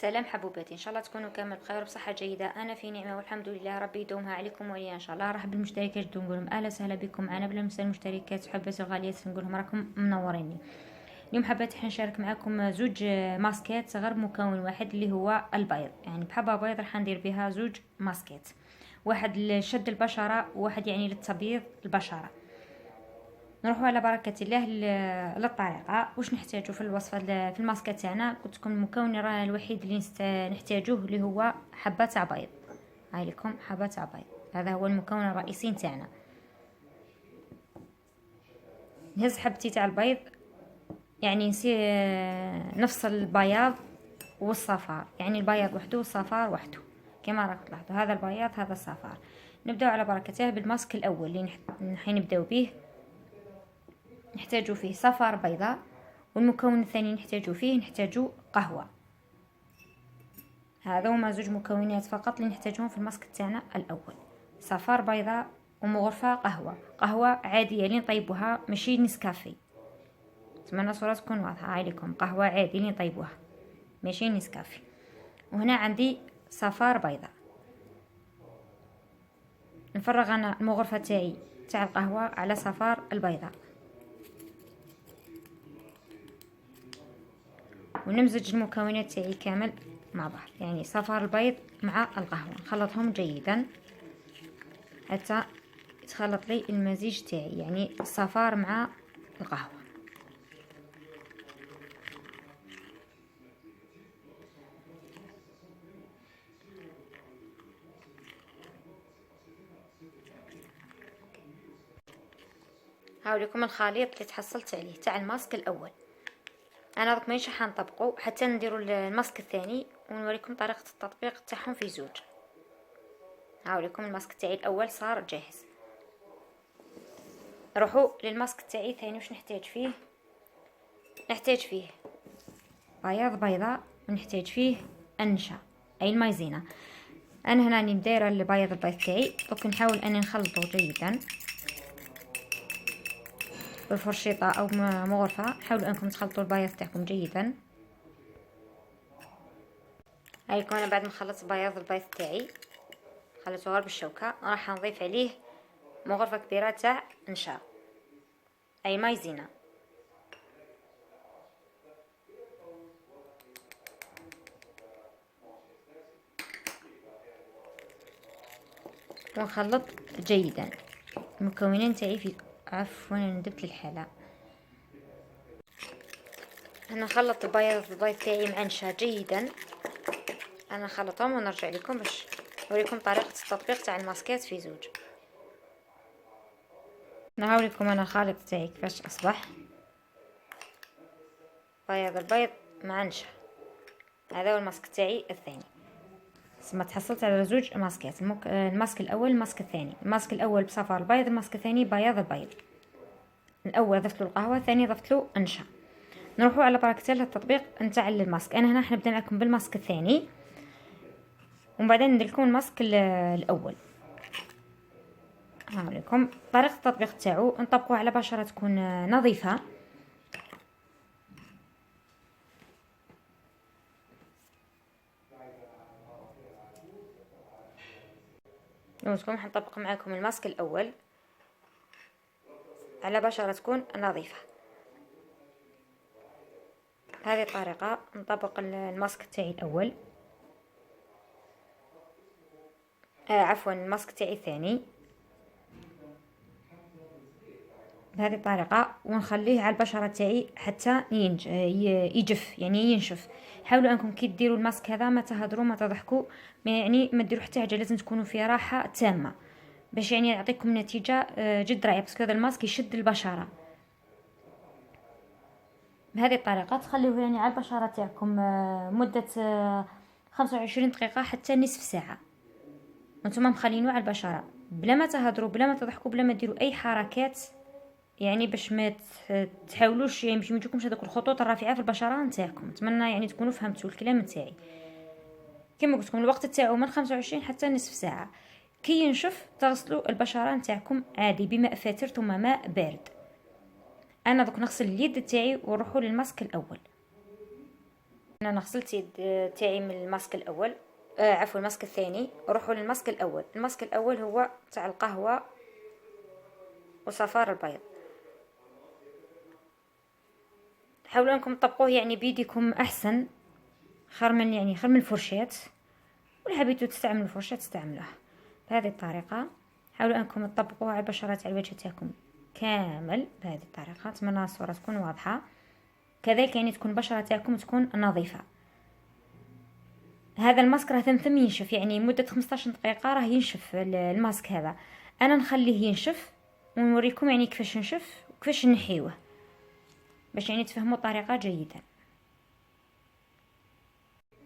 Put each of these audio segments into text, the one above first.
سلام حبوباتي، ان شاء الله تكونوا كامل بخير وبصحه جيده. انا في نعمه والحمد لله، ربي يدومها عليكم وعليا ان شاء الله. رحب بالمشتركات جدوا نقول لهم اهلا وسهلا بكم معنا. بلا ننسى المشتركات وحباتي الغاليات نقول لهم راكم منوريني. اليوم حبيت نشارك معكم زوج ماسكات غير مكون واحد اللي هو البيض، يعني بحبه بيض راح ندير بها زوج ماسكات، واحد لشد البشره وواحد يعني للتبييض البشره. نروحوا على بركة الله للطريقة. واش نحتاجو في الوصفة في الماسكة تاعنا؟ قلت لكم المكون راه الوحيد اللي نحتاجوه اللي هو حبة تاع بيض. هاي لكم حبة تاع بيض، هذا هو المكون الرئيسي تاعنا. نهز حبتي تاع البيض، يعني نفصل البياض والصفار، يعني البياض وحده والصفار وحده كما راك تلاحظوا. هذا البياض هذا الصفار. نبداو على بركة الله بالماسك الاول اللي نبداو به. نحتاجو فيه صفار بيضاء، والمكون الثاني نحتاجو قهوة. هذا هما زوج مكونات فقط اللي نحتاجهم في الماسك تاعنا الاول: صفار بيضاء ومغرفة قهوة عادية اللي نطيبوها، ماشي نسكافي. نتمنى الصورة تكون واضحة. هاي لكم قهوة عادي اللي نطيبوها ماشي نسكافي. وهنا عندي صفار بيضاء. نفرغ انا المغرفة تاعي تاع القهوة على صفار البيضاء، ونمزج المكونات تاعي كامل مع بعض، يعني صفار البيض مع القهوة نخلطهم جيدا حتى يتخلط لي المزيج تاعي، يعني الصفار مع القهوة. هاوليكم الخليط اللي تحصلت عليه تاع الماسك الاول. انا دوك مانيش راح نطبقو حتى نديرو الماسك الثاني ونوريكم طريقة التطبيق تاعهم في زوج. هاوليكم الماسك تاعي الاول صار جاهز. نروحو للماسك تاعي الثاني. واش نحتاج فيه؟ نحتاج فيه بياض بيضاء، ونحتاج فيه النشا اي المايزينا. انا هنا راني دايره البياض تاعي، دوك نحاول اني نخلطه جيدا بالفرشيطه او مغرفه. حاولوا انكم تخلطوا البياض تاعكم جيدا. هايكم انا بعد ما خلطت بياض البيض تاعي خلطته غير بالشوكه، راح نضيف عليه مغرفه كبيره تاع نشا اي مايزينا، ونخلط جيدا المكونين تاعي في عفوا ندبت الحاله. انا خلطت البيض تاعي مع نشا جيدا. انا خلطهم ونرجع لكم باش نوريكم طريقه التطبيق تاع الماسكات في زوج. نهاولكم انا الخليط تاعي كيفاش اصبح. بياض البيض مع نشا، هذا هو الماسك تاعي الثاني. ثم تحصلت على زوج ماسكات، الماسك الاول الماسك الثاني. الماسك الاول بصفار البيض، الماسك الثاني بياض البيض. الاول ضفت له القهوه، الثاني ضفت له النشا. نروحوا على بركه الله التطبيق نتاع الماسك. انا هنا حنبدا معكم بالماسك الثاني ومن بعدين ندير لكم الماسك الاول. هاوليكم طريقه التطبيق تاعو. نطبقوه على بشره تكون نظيفه. نوزكم حنطبق معكم الماسك الاول على بشره تكون نظيفه. بهذه الطريقه نطبق الماسك تاعي الاول، عفوا الماسك تاعي الثاني بهذه الطريقه، ونخليه على البشره تاعي حتى يجف يعني ينشف. حاولوا انكم كي ديروا الماسك هذا ما تهضروا ما تضحكوا، يعني ما ديروا حتى حاجه، لازم تكونوا في راحه تامه باش يعني يعطيكم نتيجه جد رائعه، باسكو هذا الماسك يشد البشره. بهذه الطريقه تخلوه يعني على البشره تاعكم مده 25 دقيقه حتى نصف ساعه، وانتم مخلينوه على البشره بلا ما تهضروا بلا ما تضحكوا بلا ما ديروا اي حركات، يعني باش ما تحاولوش يعني باش ما يجيكمش هذوك الخطوط الرافعه في البشره نتاعكم. نتمنى يعني تكونوا فهمتوا الكلام نتاعي. كما قلت لكم الوقت تاعو من 25 حتى نصف ساعه. كي ينشف تغسلوا البشره نتاعكم عادي بماء فاتر ثم ماء بارد. انا دوك نغسل اليد تاعي ونروحوا للماسك الاول. انا غسلت يد تاعي من الماسك الاول، عفوا الماسك الثاني. روحوا للماسك الاول. الماسك الاول هو تاع القهوه وصفار البيض. حاولوا انكم تطبقوه يعني بيديكم احسن، خير من الفرشات، ولا حبيتوا تستعملوا الفرشاة تستعملوها بهذه الطريقه. حاولوا انكم تطبقوها على البشرات على الوجه تاعكم كامل بهذه الطريقه. اتمنى الصوره تكون واضحه. كذلك يعني تكون البشره تاعكم تكون نظيفه. هذا الماسك راه ثم ينشف، يعني مده 15 دقيقه راه ينشف الماسك هذا. انا نخليه ينشف ونوريكم يعني كيفاش ينشف وكيفاش نحيوه باش يعني تفهموا الطريقه جيدا.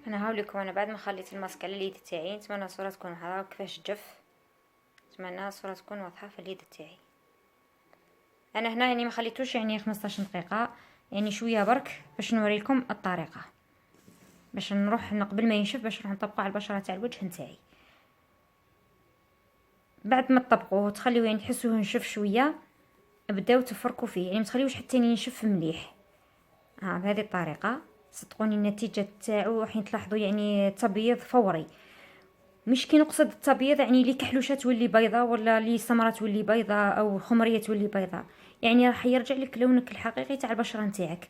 انا هاوليكم انا بعد ما خليت الماسك على اليد تاعي. نتمنى الصوره تكون واضحه كيفاش جف. نتمنى الصوره تكون واضحه في اليد تاعي. انا هنا يعني ما خليتوش يعني 15 دقيقه، يعني شويه برك باش نوريكم الطريقه، باش نروح قبل ما ينشف باش نروح نطبقه على البشره تاع الوجه نتاعي. بعد ما تطبقوه تخليوه يعني تحسوه نشف شويه، بداو تفركوا فيه، يعني ما تخليوش حتى ينشف مليح. بهذه الطريقه صدقوني النتيجه تاعو راح تلاحظوا يعني تبييض فوري. مش كي نقصد التبييض يعني لي كحلوشه تولي بيضه ولا لي سمره تولي بيضه او خمريه تولي بيضه، يعني راح يرجع لك لونك الحقيقي تاع البشره نتاعك.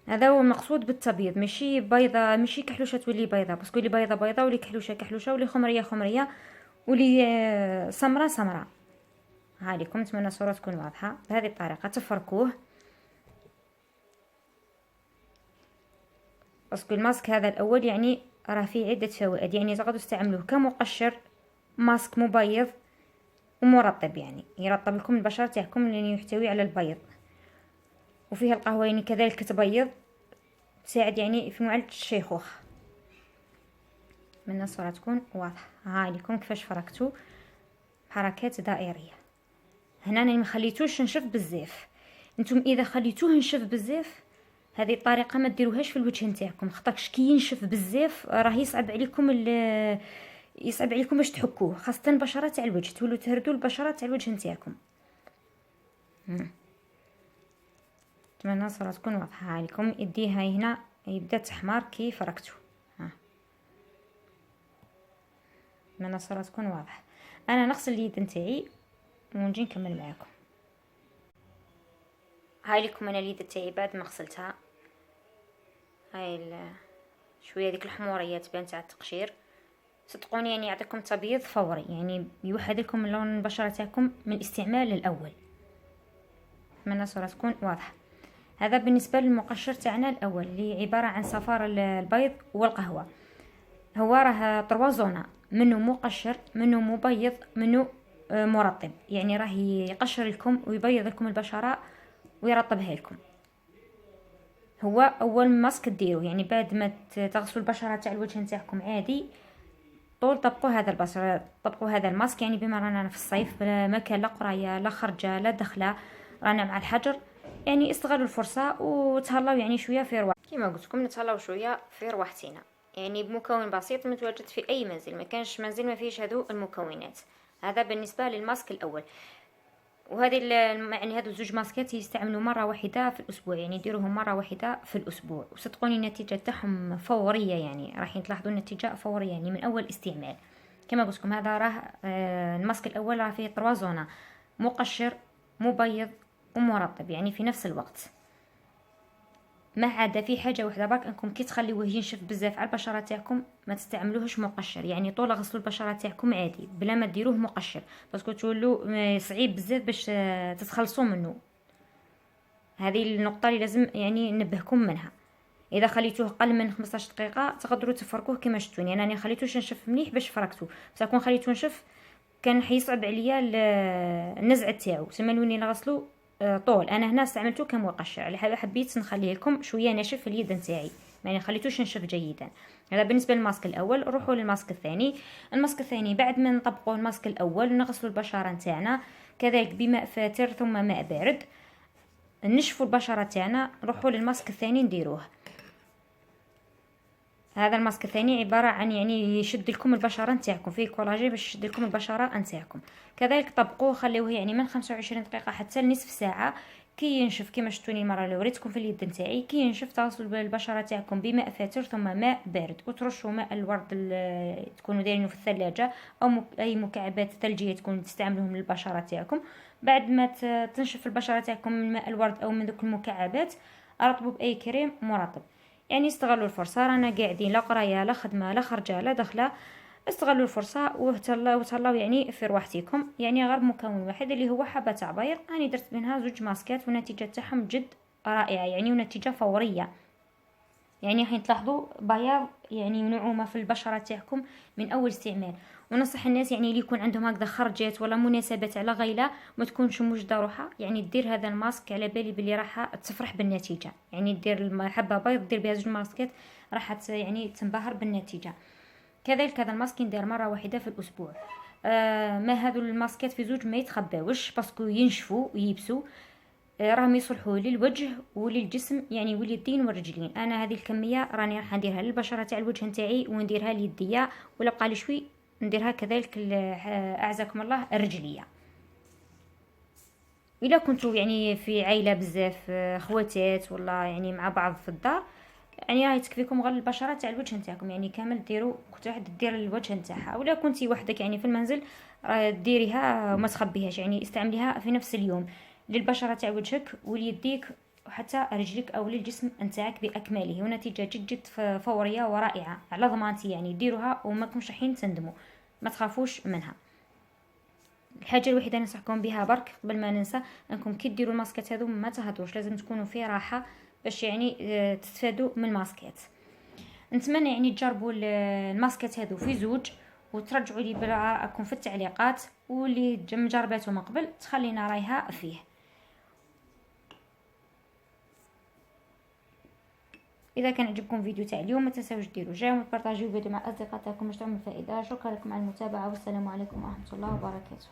هذا هو المقصود بالتبييض، ماشي بيضه، ماشي كحلوشه تولي بيضه، باسكو اللي بيضه بيضه ولي كحلوشه كحلوشه ولي خمريه خمريه ولي سمره سمره. هاليكم نتمنى الصوره تكون واضحه. بهذه الطريقه تفركوه، باسكو الماسك هذا الاول يعني راه فيه عده فوائد، يعني تقدروا تستعملوه كمقشر، ماسك مبيض ومرطب، يعني يرطب لكم البشره تاعكم لان يحتوي على البيض. وفيها القهوه يعني كذلك تبيض، تساعد يعني في معالجه الشيخوخه. من الصوره تكون واضحه. هاليكم كيفاش فركتو حركات دائريه. هنا انا ما خليتوش نشف بزاف. انتم اذا خليتوه نشف بزاف هذه الطريقه ما ديروهاش في الوجه نتاعكم، خاطرش كي ينشف بزاف راه يصعب عليكم باش تحكوه، خاصه البشره تاع الوجه تولوا تهردوا البشره تاع الوجه نتاعكم. اتمنى الصوره تكون واضحه. عليكم يديها هنا يبدا تحمر كي فركتو. اتمنى الصوره تكون واضحه. انا نغسل اليد نتاعي ونجي نكمل معاكم. هاي لكم انا اليد تاعي بعد ما غسلتها. هاي شويه ديك الحموريه تبان تاع التقشير. صدقوني يعني يعطيكم تبييض فوري، يعني يوحد لكم لون البشره تاعكم من الاستعمال الاول. اتمنى الصوره تكون واضحه. هذا بالنسبه للمقشر تاعنا الاول اللي عباره عن صفار البيض والقهوه. هو راه طروازونه، منه مقشر منه مبيض منه مرطب، يعني راه يقشر لكم ويبيض لكم البشره ويرطبها لكم. هو اول ماسك ديروه يعني بعد ما تغسلوا البشره تاع الوجه نتاعكم عادي طول طبقوا هذا البشره، طبقوا هذا الماسك. يعني بما رانا في الصيف ما كان لا قرايه لا خرجه لا دخله، رانا مع الحجر، يعني استغلوا الفرصه وتهلاو يعني شويه في رواح. كما قلت لكم نتهلاو شويه في رواحتنا، يعني بمكون بسيط متواجد في اي منزل، ما كانش منزل ما فيش هذو المكونات. هذا بالنسبه للماسك الاول. وهذه يعني هذو زوج ماسكات يستعملوا مره واحده في الاسبوع، يعني يديروهم مره واحده في الاسبوع، وصدقوني النتيجه تاعهم فوريه، يعني راح تلاحظوا النتيجه فوريه يعني من اول استعمال. كما قلت لكم هذا راه الماسك الاول راه فيه طروازونه، مقشر مبيض ومرطب يعني في نفس الوقت. ما عدا في حاجه واحده برك، انكم كي تخليوه ينشف بزاف على البشره تاعكم ما تستعملوهش مقشر، يعني طول غسلوا البشره تاعكم عادي بلا ما ديروه مقشر، باسكو تولوا صعيب بزاف باش تتخلصوا منه. هذه النقطه اللي لازم يعني ننبهكم منها. اذا خليتوه قل من 15 دقيقه تقدروا تفركوه كما شفتوني. انا خليتوش نشف مليح باش فركتو، بصح كون خليتوه نشف كان حيصعب عليا النزع تاعو، تما نولي نغسلو طول. انا هنا استعملته كمقشر، على حبيت نخليه لكم شويه ناشف في اليد نتاعي، يعني خليتوش نشف جيدا. هذا بالنسبه للماسك الاول. نروحوا للماسك الثاني. الماسك الثاني بعد ما نطبقوا الماسك الاول نغسلوا البشره نتاعنا كذلك بماء فاتر ثم ماء بارد، نشفوا البشره تاعنا. نروحوا للماسك الثاني نديروه. هذا الماسك الثاني عباره عن يعني يشد لكم البشره نتاعكم، فيه كولاجين باش يشد لكم البشره نتاعكم. كذلك طبقوه خليوه يعني من 25 دقيقه حتى لنصف ساعه كي ينشف كما شفتوني المره اللي وريتكم في اليد نتاعي، كي ينشف تغسلوا البشره تاعكم بماء فاتر ثم ماء بارد، وترشوا ماء الورد تكونوا دايرينه في الثلاجه او اي مكعبات ثلجيه تكونوا تستعملوهم للبشره تاعكم. بعد ما تنشف البشره تاعكم من ماء الورد او من ذوك المكعبات، رطبوا باي كريم مرطب. يعني استغلوا الفرصه، رانا قاعدين لا قرايه لا خدمه لا خرجه لا دخله، استغلوا الفرصه وتهلاو يعني في رواحتكم. يعني غير مكون واحد اللي هو حبه تاع بيض، راني درت منها 2 ماسكات والنتيجه تاعهم جد رائعه يعني، ونتيجه فوريه. يعني راح تلاحظوا بياض يعني ونعومه في البشره تاعكم من اول استعمال. ونصح الناس يعني اللي يكون عندهم هكذا خرجات ولا مناسبات على غيله ما تكونش موجده روحها، يعني دير هذا الماسك على بالي بلي راح تفرح بالنتيجه. يعني دير حبه بيض دير بها 2 ماسكات راح يعني تنبهر بالنتيجه. كذلك هذا الماسك يندار مره واحده في الاسبوع. ما هذو الماسكات في زوج ما يتخباوش باسكو ينشفوا ويبسوا، راهم يصلحوا للوجه وللجسم يعني واليدين والرجلين. انا هذه الكميه راني راح نديرها للبشره تاع الوجه نتاعي ونديرها ليديا، ولا بقى لي شوي نديرها كذلك اعزكم الله الرجليه. اذا كنتوا يعني في عائله بزاف خواتات ولا يعني مع بعض في الدار، يعني راهي تكفيكم غير البشره تاع الوجه نتاعكم، يعني كامل ديروا كنت واحد دير الوجه نتاعها. ولا كنتي وحدك يعني في المنزل ديريها وما تخبيهاش، يعني استعمليها في نفس اليوم للبشره تاع وجهك وليديك وحتى رجلك او للجسم نتاعك باكمله، ونتيجه جد جد فوريه ورائعه على ضمانتي. يعني ديروها وما كنتش رايحين تندموا، ما تخافوش منها. الحاجه الوحيده اللي ننصحكم بها برك قبل ما ننسى، انكم كي ديروا الماسكات هذو ما تهضروش، لازم تكونوا في راحه باش يعني تستفادوا من الماسكات. نتمنى يعني تجربوا الماسكات هذو في زوج وترجعوا لي براءكم في التعليقات، واللي مجرباته من قبل تخلينا رايها فيه. اذا كان عجبكم فيديو تاع اليوم ما تنساوش ديروا جيم وتبارطاجيو الفيديو مع اصدقائكم باش تعملوا فائده. شكرا لكم على المتابعه، والسلام عليكم ورحمه الله وبركاته.